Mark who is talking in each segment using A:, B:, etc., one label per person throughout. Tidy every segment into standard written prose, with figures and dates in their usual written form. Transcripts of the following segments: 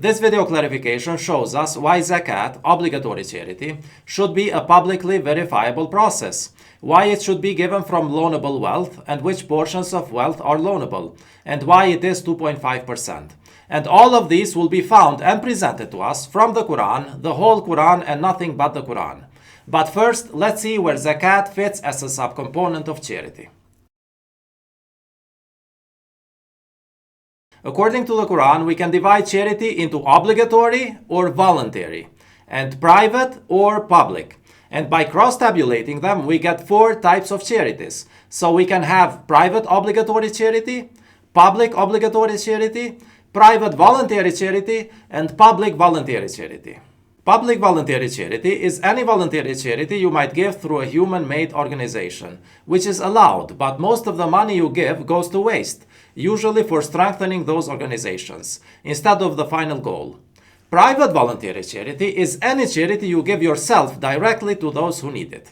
A: This video clarification shows us why Zakat, obligatory charity, should be a publicly verifiable process, why it should be given from loanable wealth and which portions of wealth are loanable, and why it is 2.5%. And all of these will be found and presented to us from the Quran, the whole Quran and nothing but the Quran. But first, let's see where Zakat fits as a subcomponent of charity. According to the Quran, we can divide charity into obligatory or voluntary, and private or public. And by cross-tabulating them, we get 4 types of charities. So we can have private obligatory charity, public obligatory charity, private voluntary charity, and public voluntary charity. Public voluntary charity is any voluntary charity you might give through a human-made organization, which is allowed, but most of the money you give goes to waste, usually for strengthening those organizations, instead of the final goal. Private voluntary charity is any charity you give yourself directly to those who need it.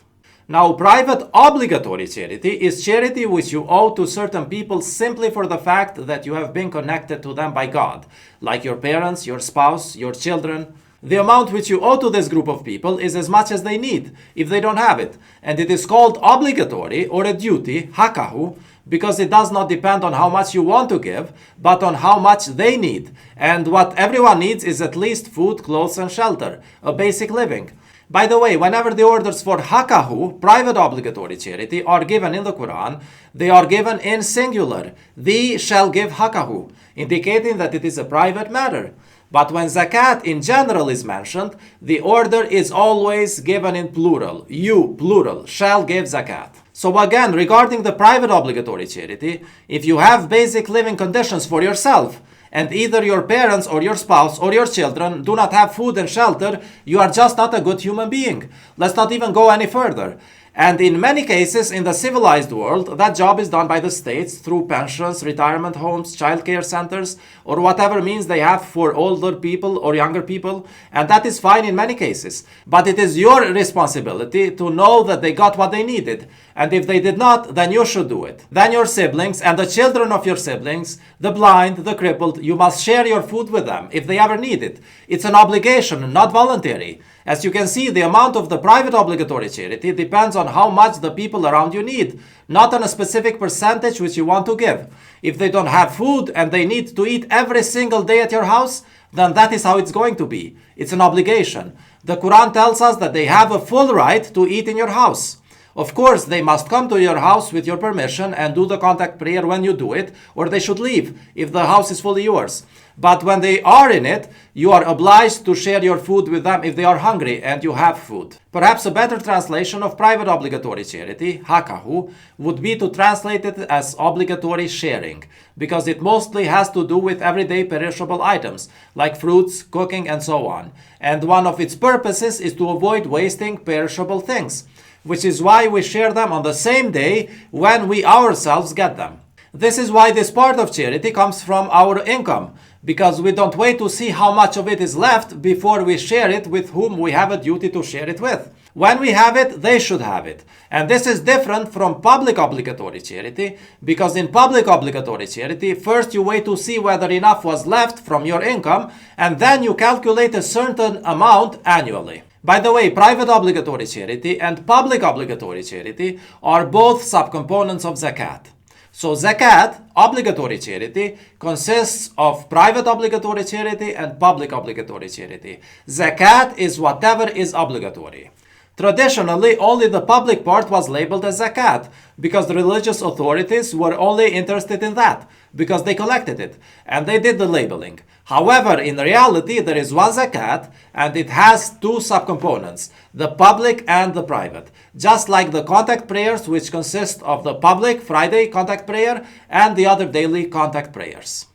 A: Now, private obligatory charity is charity which you owe to certain people simply for the fact that you have been connected to them by God, like your parents, your spouse, your children. The amount which you owe to this group of people is as much as they need, if they don't have it. And it is called obligatory or a duty, hakahu, because it does not depend on how much you want to give, but on how much they need. And what everyone needs is at least food, clothes, and shelter, a basic living. By the way, whenever the orders for hakahu, private obligatory charity, are given in the Quran, they are given in singular. Thee shall give hakahu, indicating that it is a private matter. But when zakat in general is mentioned, the order is always given in plural. You, plural, shall give zakat. So again, regarding the private obligatory charity, if you have basic living conditions for yourself, and either your parents or your spouse or your children do not have food and shelter, you are just not a good human being. Let's not even go any further. And in many cases in the civilized world, that job is done by the states through pensions, retirement homes, childcare centers, or whatever means they have for older people or younger people. And that is fine in many cases. But it is your responsibility to know that they got what they needed. And if they did not, then you should do it. Then your siblings and the children of your siblings, the blind, the crippled, you must share your food with them if they ever need it. It's an obligation, not voluntary. As you can see, the amount of the private obligatory charity depends on how much the people around you need, not on a specific percentage which you want to give. If they don't have food and they need to eat every single day at your house, then that is how it's going to be. It's an obligation. The Quran tells us that they have a full right to eat in your house. Of course, they must come to your house with your permission and do the contact prayer when you do it, or they should leave if the house is fully yours. But when they are in it, you are obliged to share your food with them if they are hungry and you have food. Perhaps a better translation of private obligatory charity, hakahu, would be to translate it as obligatory sharing, because it mostly has to do with everyday perishable items, like fruits, cooking, and so on. And one of its purposes is to avoid wasting perishable things, which is why we share them on the same day when we ourselves get them. This is why this part of charity comes from our income, because we don't wait to see how much of it is left before we share it with whom we have a duty to share it with. When we have it, they should have it. And this is different from public obligatory charity, because in public obligatory charity, first you wait to see whether enough was left from your income, and then you calculate a certain amount annually. By the way, private obligatory charity and public obligatory charity are both subcomponents of zakat. So zakat, obligatory charity, consists of private obligatory charity and public obligatory charity. Zakat is whatever is obligatory. Traditionally, only the public part was labeled as zakat, because the religious authorities were only interested in that, because they collected it, and they did the labeling. However, in reality, there is one zakat, and it has 2 subcomponents, the public and the private. Just like the contact prayers, which consist of the public Friday contact prayer and the other daily contact prayers.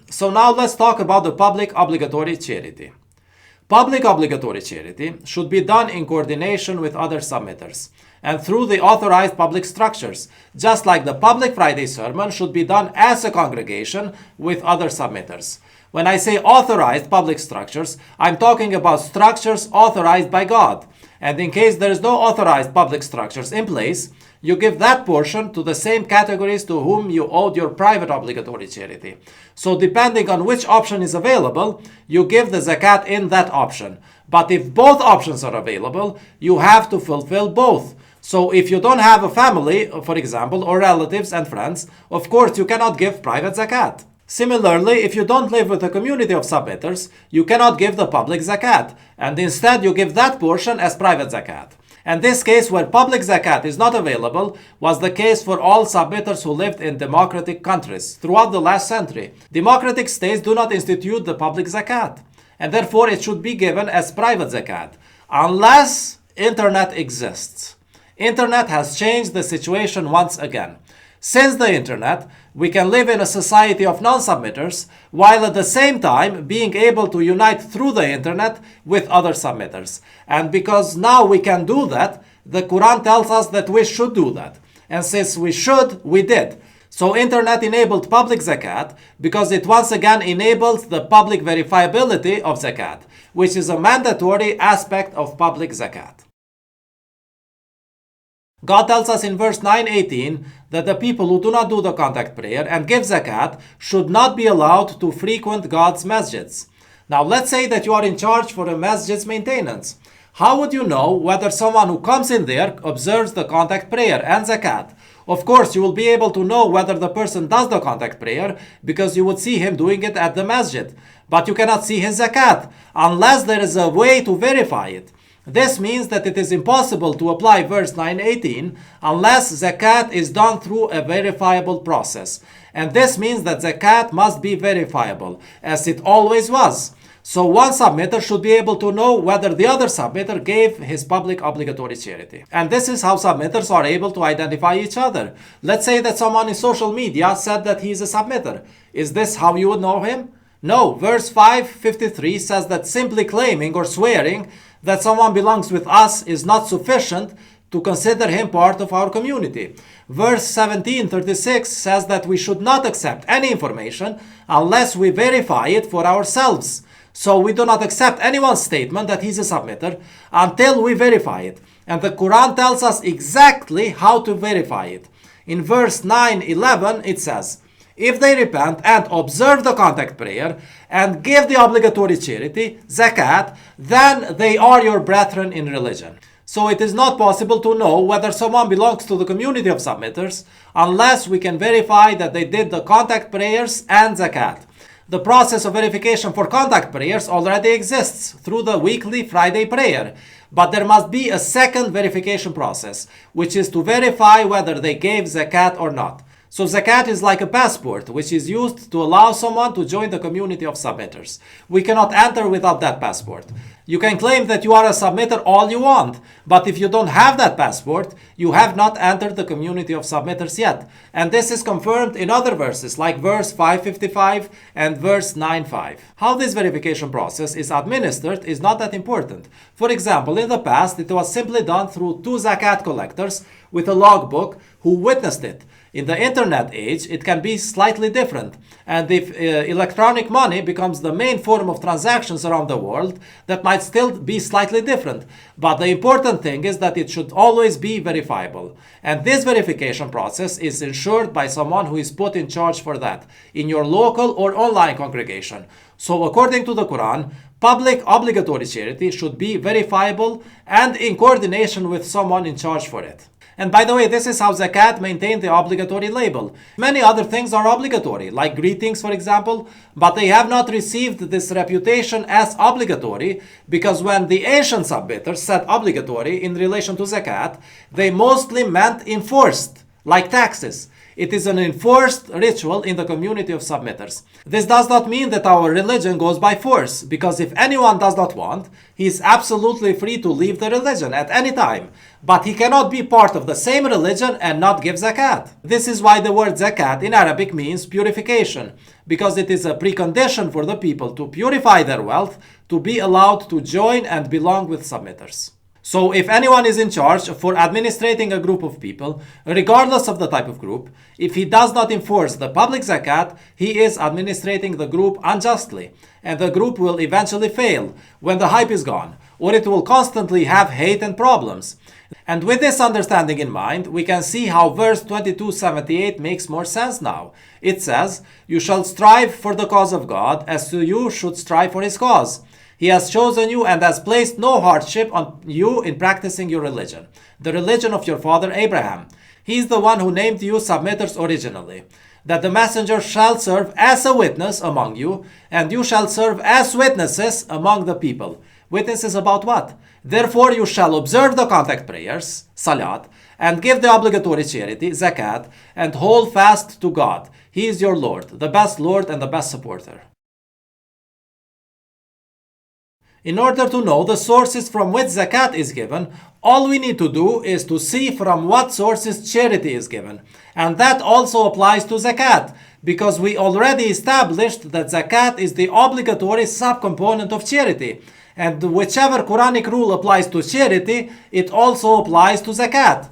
A: So now let's talk about the public obligatory charity. Public obligatory charity should be done in coordination with other submitters and through the authorized public structures, just like the public Friday sermon should be done as a congregation with other submitters. When I say authorized public structures, I'm talking about structures authorized by God. And in case there is no authorized public structures in place, you give that portion to the same categories to whom you owed your private obligatory charity. So depending on which option is available, you give the zakat in that option. But if both options are available, you have to fulfill both. So if you don't have a family, for example, or relatives and friends, of course you cannot give private zakat. Similarly, if you don't live with a community of submitters, you cannot give the public zakat, and instead you give that portion as private zakat. And this case where public zakat is not available was the case for all submitters who lived in democratic countries throughout the last century. Democratic states do not institute the public zakat, and therefore it should be given as private zakat, unless internet exists. Internet has changed the situation once again. Since the internet, we can live in a society of non-submitters, while at the same time being able to unite through the internet with other submitters. And because now we can do that, the Quran tells us that we should do that. And since we should, we did. So internet enabled public zakat because it once again enables the public verifiability of zakat, which is a mandatory aspect of public zakat. God tells us in verse 9:18 that the people who do not do the contact prayer and give zakat should not be allowed to frequent God's masjids. Now let's say that you are in charge for a masjid's maintenance. How would you know whether someone who comes in there observes the contact prayer and zakat? Of course, you will be able to know whether the person does the contact prayer because you would see him doing it at the masjid. But you cannot see his zakat unless there is a way to verify it. This means that it is impossible to apply verse 9:18 unless zakat is done through a verifiable process. And this means that zakat must be verifiable, as it always was. So one submitter should be able to know whether the other submitter gave his public obligatory charity. And this is how submitters are able to identify each other. Let's say that someone in social media said that he is a submitter. Is this how you would know him? No, verse 5:53 says that simply claiming or swearing that someone belongs with us is not sufficient to consider him part of our community. Verse 17:36 says that we should not accept any information unless we verify it for ourselves. So we do not accept anyone's statement that he's a submitter until we verify it. And the Quran tells us exactly how to verify it. In verse 9:11 it says, if they repent and observe the contact prayer and give the obligatory charity, zakat, then they are your brethren in religion. So it is not possible to know whether someone belongs to the community of submitters unless we can verify that they did the contact prayers and zakat. The process of verification for contact prayers already exists through the weekly Friday prayer. But there must be a second verification process, which is to verify whether they gave zakat or not. So zakat is like a passport, which is used to allow someone to join the community of submitters. We cannot enter without that passport. You can claim that you are a submitter all you want, but if you don't have that passport, you have not entered the community of submitters yet. And this is confirmed in other verses, like verse 5:55 and verse 9:5. How this verification process is administered is not that important. For example, in the past, it was simply done through two zakat collectors with a logbook who witnessed it. In the internet age, it can be slightly different. And if electronic money becomes the main form of transactions around the world, that might still be slightly different. But the important thing is that it should always be verifiable. And this verification process is ensured by someone who is put in charge for that, in your local or online congregation. So according to the Quran, public obligatory charity should be verifiable and in coordination with someone in charge for it. And by the way, this is how zakat maintained the obligatory label. Many other things are obligatory, like greetings, for example, but they have not received this reputation as obligatory because when the ancient submitters said obligatory in relation to zakat, they mostly meant enforced, like taxes. It is an enforced ritual in the community of submitters. This does not mean that our religion goes by force, because if anyone does not want, he is absolutely free to leave the religion at any time. But he cannot be part of the same religion and not give zakat. This is why the word zakat in Arabic means purification, because it is a precondition for the people to purify their wealth to be allowed to join and belong with submitters. So if anyone is in charge for administrating a group of people, regardless of the type of group, if he does not enforce the public zakat, he is administrating the group unjustly, and the group will eventually fail when the hype is gone, or it will constantly have hate and problems. And with this understanding in mind, we can see how verse 2278 makes more sense now. It says, "You shall strive for the cause of God, as you should strive for his cause. He has chosen you and has placed no hardship on you in practicing your religion, the religion of your father Abraham. He is the one who named you submitters originally, that the messenger shall serve as a witness among you, and you shall serve as witnesses among the people." Witnesses about what? "Therefore you shall observe the contact prayers, salat, and give the obligatory charity, zakat, and hold fast to God. He is your Lord, the best Lord and the best supporter." In order to know the sources from which zakat is given, all we need to do is to see from what sources charity is given. And that also applies to zakat, because we already established that zakat is the obligatory subcomponent of charity. And whichever Quranic rule applies to charity, it also applies to zakat.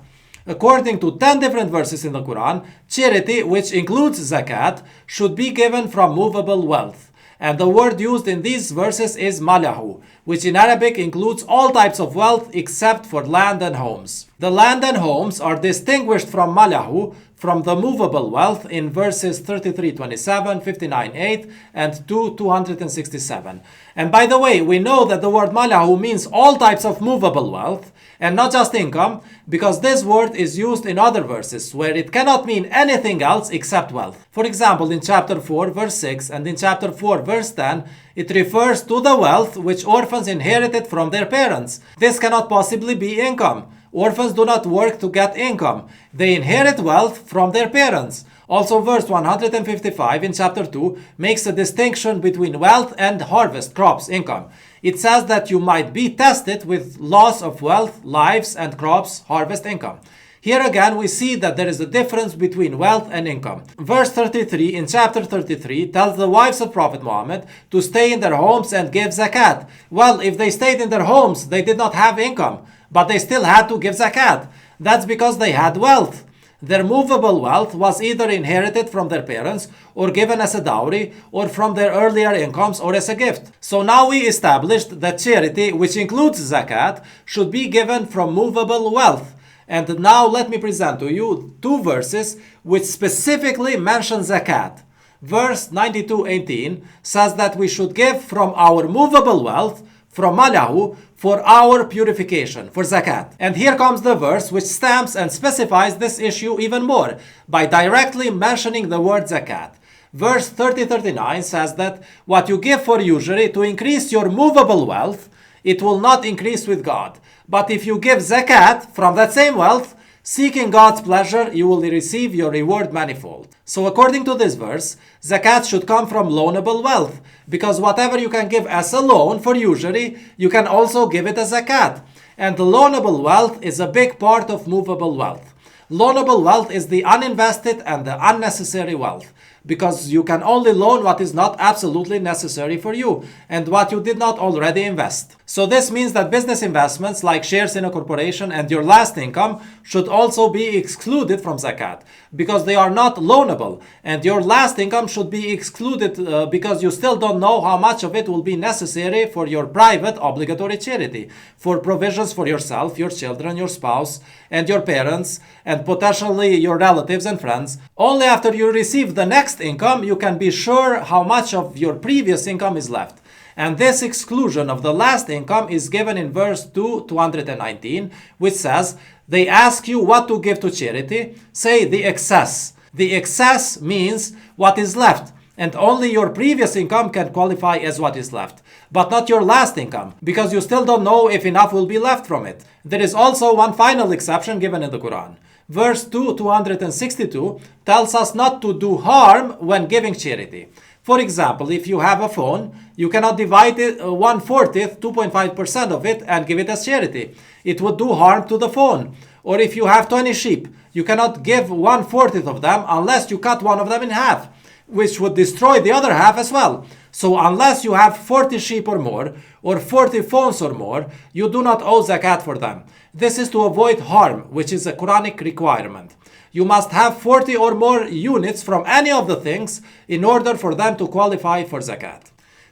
A: According to 10 different verses in the Quran, charity, which includes zakat, should be given from movable wealth. And the word used in these verses is malahu, which in Arabic includes all types of wealth except for land and homes. The land and homes are distinguished from malahu, from the movable wealth, in verses 33:27, 59:8, and 2:267. And by the way, we know that the word malahu means all types of movable wealth, and not just income, because this word is used in other verses where it cannot mean anything else except wealth. For example, in chapter 4 verse 6 and in chapter 4 verse 10, it refers to the wealth which orphans inherited from their parents. This cannot possibly be income. Orphans do not work to get income. They inherit wealth from their parents. Also, verse 155 in chapter 2 makes a distinction between wealth and harvest, crops, income. It says that you might be tested with loss of wealth, lives, and crops, harvest, income. Here again, we see that there is a difference between wealth and income. Verse 33 in chapter 33 tells the wives of Prophet Muhammad to stay in their homes and give zakat. Well, if they stayed in their homes, they did not have income, but they still had to give zakat. That's because they had wealth. Their movable wealth was either inherited from their parents or given as a dowry or from their earlier incomes or as a gift. So now we established that charity, which includes zakat, should be given from movable wealth. And now let me present to you two verses which specifically mention zakat. Verse 92:18 says that we should give from our movable wealth, from malahu, for our purification, for zakat. And here comes the verse which stamps and specifies this issue even more by directly mentioning the word zakat. Verse 30:39 says that what you give for usury to increase your movable wealth, it will not increase with God. But if you give zakat from that same wealth, seeking God's pleasure, you will receive your reward manifold. So according to this verse, zakat should come from loanable wealth, because whatever you can give as a loan for usury, you can also give it as zakat. And the loanable wealth is a big part of movable wealth. Loanable wealth is the uninvested and the unnecessary wealth, because you can only loan what is not absolutely necessary for you and what you did not already invest. So this means that business investments like shares in a corporation and your last income should also be excluded from zakat, because they are not loanable, and your last income should be excluded because you still don't know how much of it will be necessary for your private obligatory charity, for provisions for yourself, your children, your spouse, and your parents, and potentially your relatives and friends. Only after you receive the next income, you can be sure how much of your previous income is left. And this exclusion of the last income is given in verse 219, which says, "They ask you what to give to charity, say the excess." The excess means what is left, and only your previous income can qualify as what is left, but not your last income, because you still don't know if enough will be left from it. There is also one final exception given in the Quran. Verse 262 tells us not to do harm when giving charity. For example, if you have a phone, you cannot divide it 1/40, 2.5% of it, and give it as charity. It would do harm to the phone. Or if you have 20 sheep, you cannot give 1/40 of them unless you cut one of them in half, which would destroy the other half as well. So unless you have 40 sheep or more, or 40 phones or more, you do not owe zakat for them. This is to avoid harm, which is a Quranic requirement. You must have 40 or more units from any of the things in order for them to qualify for zakat.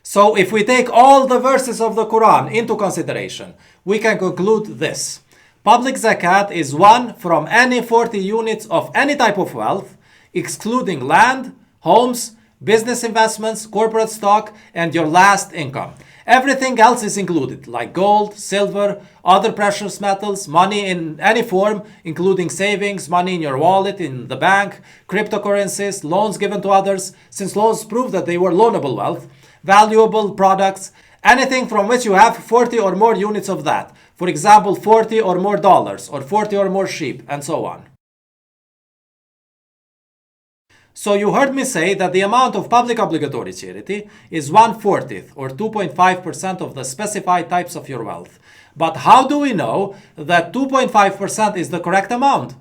A: So if we take all the verses of the Quran into consideration, we can conclude this. Public zakat is one from any 40 units of any type of wealth, excluding land, homes, business investments, corporate stock, and your last income. Everything else is included, like gold, silver, other precious metals, money in any form, including savings, money in your wallet, in the bank, cryptocurrencies, loans given to others, since loans prove that they were loanable wealth, valuable products, anything from which you have 40 or more units of that. For example, 40 or more dollars, or 40 or more sheep, and so on. So you heard me say that the amount of public obligatory charity is 1/40 or 2.5% of the specified types of your wealth. But how do we know that 2.5% is the correct amount?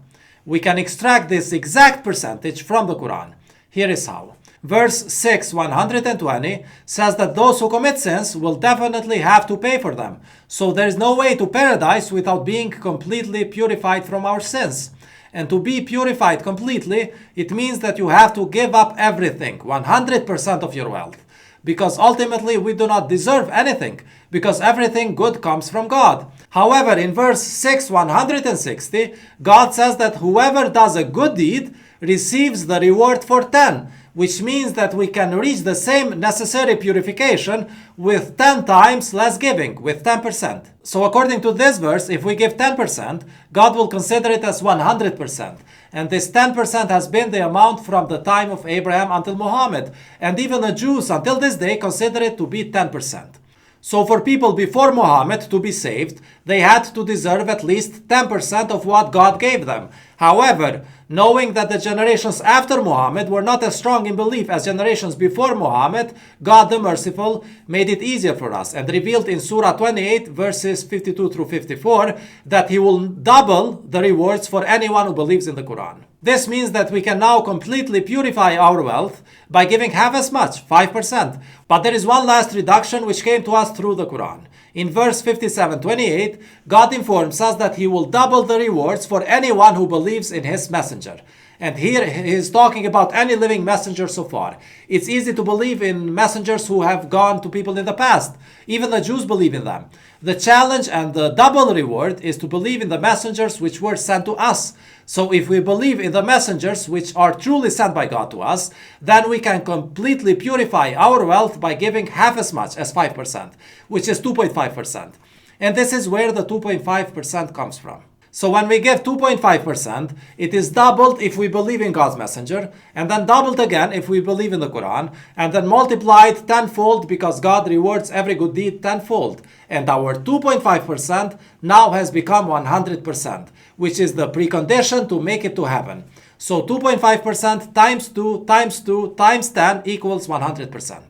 A: We can extract this exact percentage from the Quran. Here is how. Verse 6, 120 says that those who commit sins will definitely have to pay for them. So there is no way to paradise without being completely purified from our sins. And to be purified completely, it means that you have to give up everything, 100% of your wealth. Because ultimately we do not deserve anything, because everything good comes from God. However, in verse 6, 160, God says that whoever does a good deed receives the reward for 10, which means that we can reach the same necessary purification with 10 times less giving, with 10%. So according to this verse, if we give 10%, God will consider it as 100%. And this 10% has been the amount from the time of Abraham until Muhammad. And even the Jews until this day consider it to be 10%. So for people before Muhammad to be saved, they had to deserve at least 10% of what God gave them. However, knowing that the generations after Muhammad were not as strong in belief as generations before Muhammad, God the Merciful made it easier for us and revealed in Surah 28 verses 52 through 54 that He will double the rewards for anyone who believes in the Quran. This means that we can now completely purify our wealth by giving half as much, 5%. But there is one last reduction which came to us through the Quran. In verse 57-28, God informs us that He will double the rewards for anyone who believes in His messenger. And here He is talking about any living messenger so far. It's easy to believe in messengers who have gone to people in the past. Even the Jews believe in them. The challenge and the double reward is to believe in the messengers which were sent to us. So if we believe in the messengers which are truly sent by God to us, then we can completely purify our wealth by giving half as much as 5%, which is 2.5%. And this is where the 2.5% comes from. So when we give 2.5%, it is doubled if we believe in God's messenger, and then doubled again if we believe in the Quran, and then multiplied tenfold because God rewards every good deed tenfold. And our 2.5% now has become 100%, which is the precondition to make it to heaven. So 2.5% times 2 times 2 times 10 equals 100%.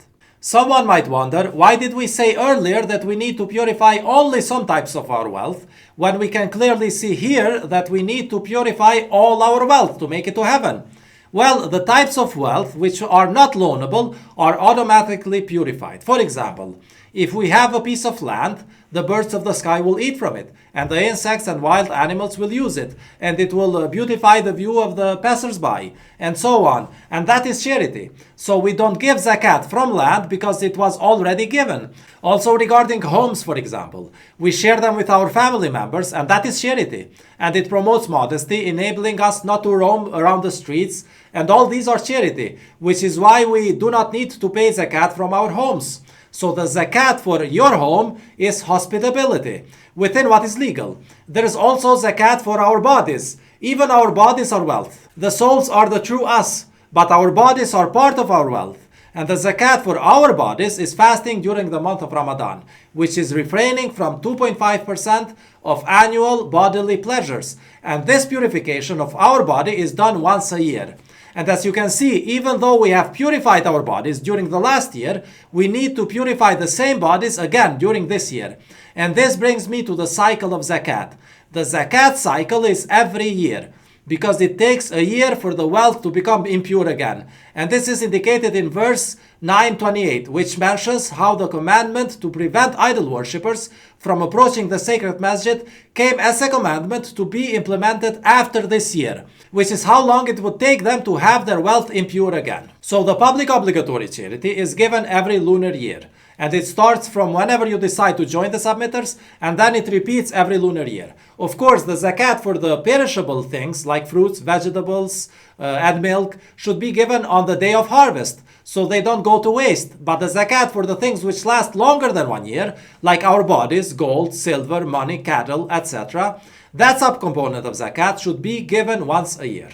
A: Someone might wonder, why did we say earlier that we need to purify only some types of our wealth, when we can clearly see here that we need to purify all our wealth to make it to heaven? Well, the types of wealth which are not loanable are automatically purified. For example, if we have a piece of land, the birds of the sky will eat from it, and the insects and wild animals will use it, and it will beautify the view of the passers-by, and so on. And that is charity. So we don't give zakat from land because it was already given. Also regarding homes, for example, we share them with our family members, and that is charity. And it promotes modesty, enabling us not to roam around the streets, and all these are charity, which is why we do not need to pay zakat from our homes. So the zakat for your home is hospitality, within what is legal. There is also zakat for our bodies. Even our bodies are wealth. The souls are the true us, but our bodies are part of our wealth. And the zakat for our bodies is fasting during the month of Ramadan, which is refraining from 2.5% of annual bodily pleasures. And this purification of our body is done once a year. And as you can see, even though we have purified our bodies during the last year, we need to purify the same bodies again during this year. And this brings me to the cycle of zakat. The zakat cycle is every year. because it takes a year for the wealth to become impure again. And this is indicated in verse 9:28, which mentions how the commandment to prevent idol worshippers from approaching the sacred masjid came as a commandment to be implemented after this year, which is how long it would take them to have their wealth impure again. So the public obligatory charity is given every lunar year. And it starts from whenever you decide to join the submitters, and then it repeats every lunar year. Of course, the zakat for the perishable things like fruits, vegetables, and milk should be given on the day of harvest, so they don't go to waste. But the zakat for the things which last longer than 1 year, like our bodies, gold, silver, money, cattle, etc., that subcomponent of zakat should be given once a year.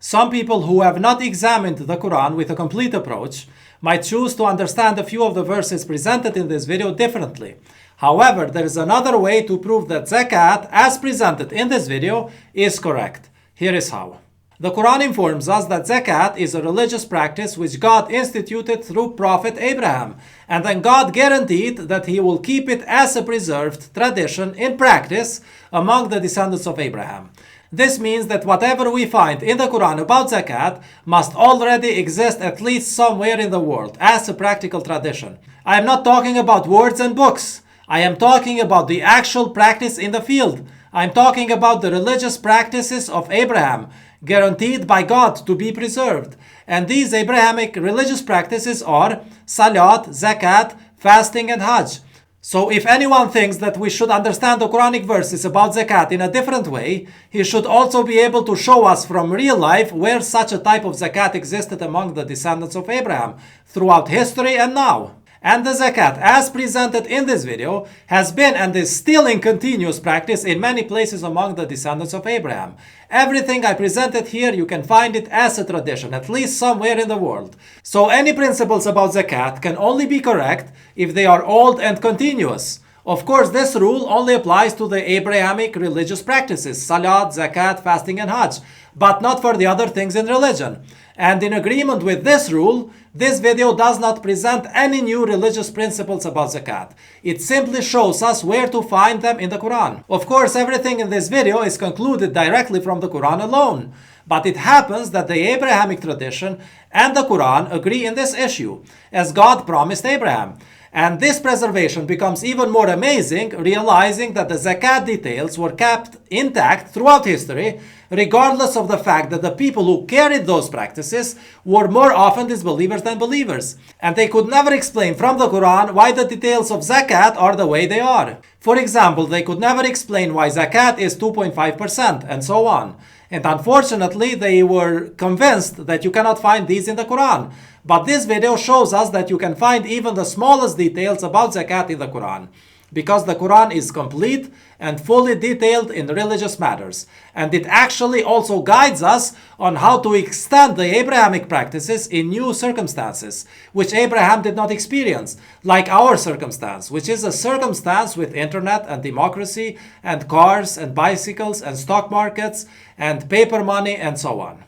A: Some people who have not examined the Quran with a complete approach might choose to understand a few of the verses presented in this video differently. However, there is another way to prove that zakat, as presented in this video, is correct. Here is how. The Quran informs us that zakat is a religious practice which God instituted through Prophet Abraham, and then God guaranteed that he will keep it as a preserved tradition in practice among the descendants of Abraham. This means that whatever we find in the Quran about zakat must already exist at least somewhere in the world as a practical tradition. I am not talking about words and books. I am talking about the actual practice in the field. I am talking about the religious practices of Abraham, guaranteed by God to be preserved. And these Abrahamic religious practices are salat, zakat, fasting, and hajj. So if anyone thinks that we should understand the Quranic verses about zakat in a different way, he should also be able to show us from real life where such a type of zakat existed among the descendants of Abraham throughout history and now. And the zakat, as presented in this video, has been and is still in continuous practice in many places among the descendants of Abraham. Everything I presented here, you can find it as a tradition, at least somewhere in the world. So any principles about zakat can only be correct if they are old and continuous. Of course, this rule only applies to the Abrahamic religious practices, salat, zakat, fasting, and hajj, but not for the other things in religion. And in agreement with this rule, this video does not present any new religious principles about zakat. It simply shows us where to find them in the Quran. Of course, everything in this video is concluded directly from the Quran alone. But it happens that the Abrahamic tradition and the Quran agree in this issue, as God promised Abraham. And this preservation becomes even more amazing, realizing that the zakat details were kept intact throughout history, regardless of the fact that the people who carried those practices were more often disbelievers than believers. And they could never explain from the Quran why the details of zakat are the way they are. For example, they could never explain why zakat is 2.5% and so on. And unfortunately, they were convinced that you cannot find these in the Quran. But this video shows us that you can find even the smallest details about zakat in the Quran, because the Quran is complete and fully detailed in religious matters. And it actually also guides us on how to extend the Abrahamic practices in new circumstances, which Abraham did not experience, like our circumstance, which is a circumstance with internet and democracy and cars and bicycles and stock markets and paper money and so on.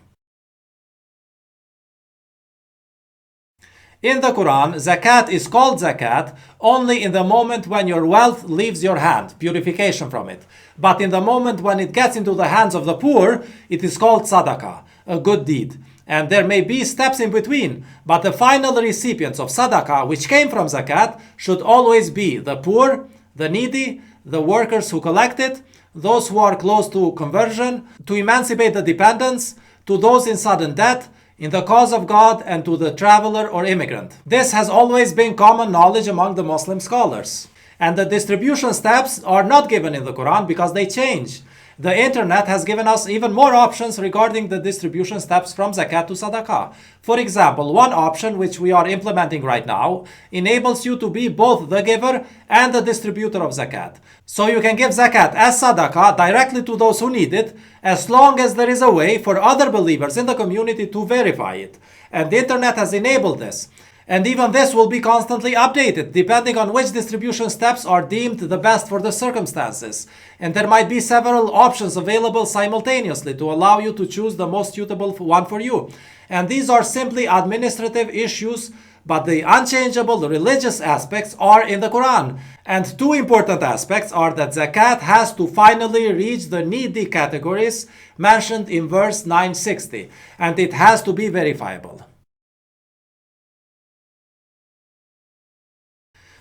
A: In the Quran, zakat is called zakat only in the moment when your wealth leaves your hand, purification from it. But in the moment when it gets into the hands of the poor, it is called sadaqah, a good deed. And there may be steps in between, but the final recipients of sadaqah, which came from zakat, should always be the poor, the needy, the workers who collect it, those who are close to conversion, to emancipate the dependents, to those in sudden death, in the cause of God, and to the traveler or immigrant. This has always been common knowledge among the Muslim scholars. And the distribution steps are not given in the Quran because they change. The internet has given us even more options regarding the distribution steps from zakat to sadaqah. For example, one option which we are implementing right now enables you to be both the giver and the distributor of zakat. So you can give zakat as sadaqah directly to those who need it, as long as there is a way for other believers in the community to verify it. And the internet has enabled this. And even this will be constantly updated, depending on which distribution steps are deemed the best for the circumstances. And there might be several options available simultaneously to allow you to choose the most suitable one for you. And these are simply administrative issues but the unchangeable religious aspects are in the Quran. And two important aspects are that zakat has to finally reach the needy categories mentioned in verse 960, and it has to be verifiable.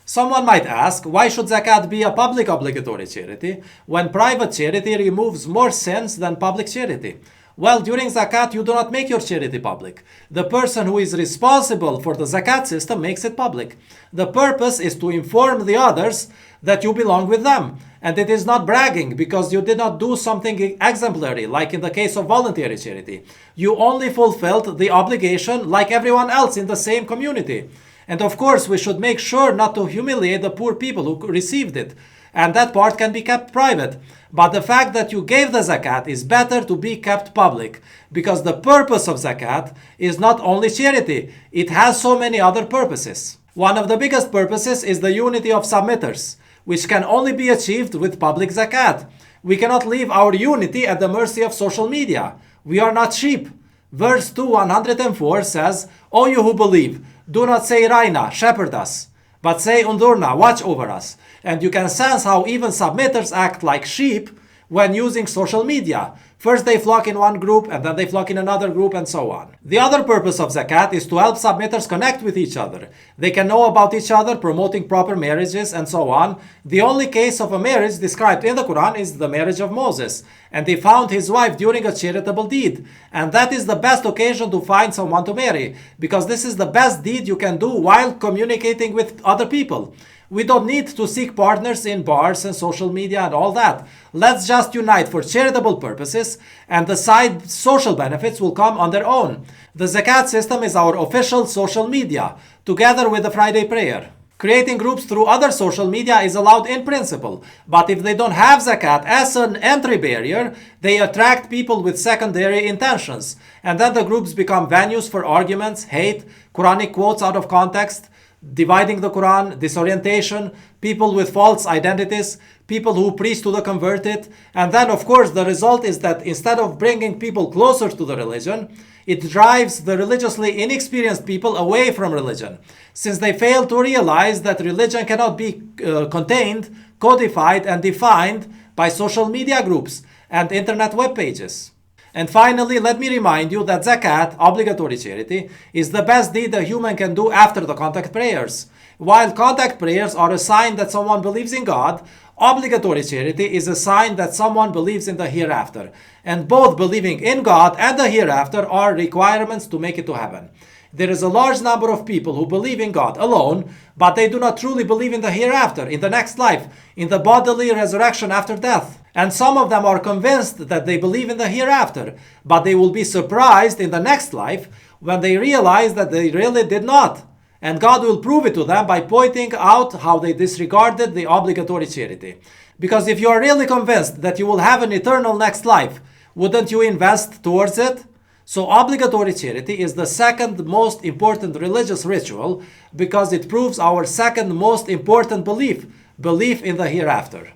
A: Someone might ask, why should zakat be a public obligatory charity when private charity removes more sins than public charity? Well, during zakat, you do not make your charity public. The person who is responsible for the zakat system makes it public. The purpose is to inform the others that you belong with them. And it is not bragging because you did not do something exemplary, like in the case of voluntary charity. You only fulfilled the obligation like everyone else in the same community. And of course, we should make sure not to humiliate the poor people who received it. And that part can be kept private. But the fact that you gave the zakat is better to be kept public, because the purpose of zakat is not only charity, it has so many other purposes. One of the biggest purposes is the unity of submitters, which can only be achieved with public zakat. We cannot leave our unity at the mercy of social media. We are not sheep. Verse 204 says, O you who believe, do not say Raina, shepherd us, but say Undurna, watch over us. And you can sense how even submitters act like sheep when using social media. First they flock in one group, and then they flock in another group, and so on. The other purpose of zakat is to help submitters connect with each other. They can know about each other, promoting proper marriages, and so on. The only case of a marriage described in the Quran is the marriage of Moses. And he found his wife during a charitable deed. And that is the best occasion to find someone to marry, because this is the best deed you can do while communicating with other people. We don't need to seek partners in bars and social media and all that. Let's just unite for charitable purposes, and the side social benefits will come on their own. The zakat system is our official social media, together with the Friday prayer. Creating groups through other social media is allowed in principle, but if they don't have zakat as an entry barrier, they attract people with secondary intentions, and then the groups become venues for arguments, hate, Quranic quotes out of context, dividing the Quran, disorientation, people with false identities, people who preach to the converted. And then, of course, the result is that instead of bringing people closer to the religion, it drives the religiously inexperienced people away from religion, since they fail to realize that religion cannot be contained, codified, and defined by social media groups and internet web pages. And finally, let me remind you that zakat, obligatory charity, is the best deed a human can do after the contact prayers. While contact prayers are a sign that someone believes in God, obligatory charity is a sign that someone believes in the hereafter. And both believing in God and the hereafter are requirements to make it to heaven. There is a large number of people who believe in God alone, but they do not truly believe in the hereafter, in the next life, in the bodily resurrection after death. And some of them are convinced that they believe in the hereafter, but they will be surprised in the next life when they realize that they really did not. And God will prove it to them by pointing out how they disregarded the obligatory charity. Because if you are really convinced that you will have an eternal next life, wouldn't you invest towards it? So obligatory charity is the second most important religious ritual because it proves our second most important belief in the hereafter.